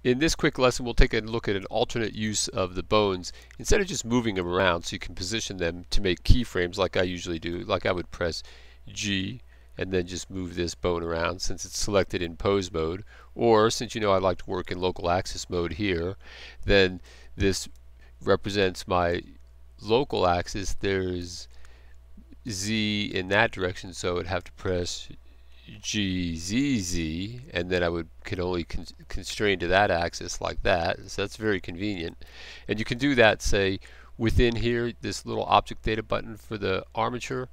In this quick lesson, we'll take a look at an alternate use of the bones. Instead of just moving them around, so you can position them to make keyframes like I usually do, like I would press G and then just move this bone around since it's selected in pose mode, or since you know I like to work in local axis mode here, then this represents my local axis. There's Z in that direction, so I'd have to press G, Z, Z, and then I could only constrain to that axis like that. So that's very convenient. And you can do that, say, within here, this little object data button for the armature.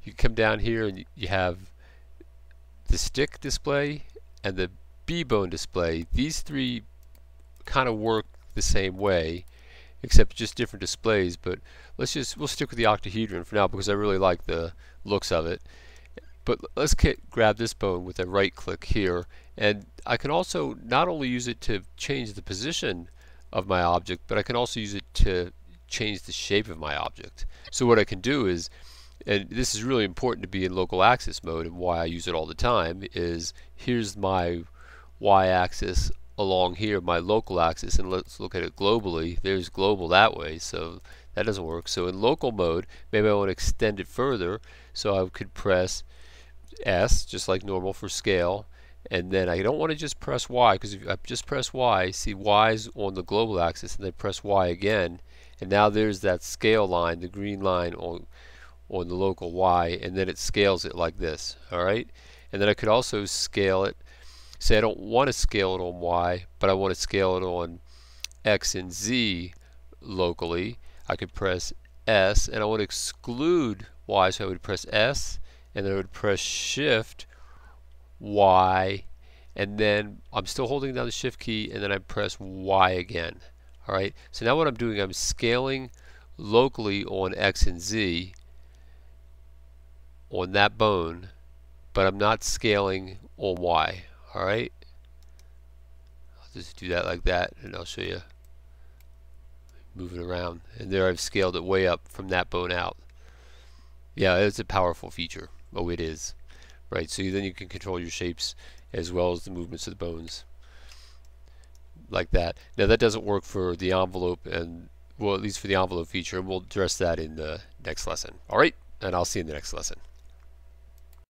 You come down here and you have the stick display and the B-bone display. These three kind of work the same way, except just different displays. But we'll stick with the octahedron for now because I really like the looks of it. But let's grab this bone with a right click here, and I can also not only use it to change the position of my object, but I can also use it to change the shape of my object. So what I can do is, and this is really important to be in local axis mode and why I use it all the time, is here's my y-axis along here, my local axis, and let's look at it globally. There's global that way, so that doesn't work. So in local mode, maybe I want to extend it further, so I could press S, just like normal for scale, and then I don't want to just press Y, because if I just press Y, see Y's on the global axis, and then press Y again, and now there's that scale line, the green line on the local Y, and then it scales it like this. Alright, and then I could also scale it, say I don't want to scale it on Y, but I want to scale it on X and Z locally. I could press S, and I want to exclude Y, so I would press S, and then I would press Shift Y, and then I'm still holding down the Shift key, and then I press Y again. Alright, so now what I'm doing, I'm scaling locally on X and Z on that bone, but I'm not scaling on Y. Alright, I'll just do that like that, and I'll show you moving around, and there I've scaled it way up from that bone out. Yeah, it's a powerful feature. Oh, it is. Right, so then you can control your shapes as well as the movements of the bones like that. Now that doesn't work for the envelope, and well, at least for the envelope feature, and we'll address that in the next lesson. Alright, and I'll see you in the next lesson.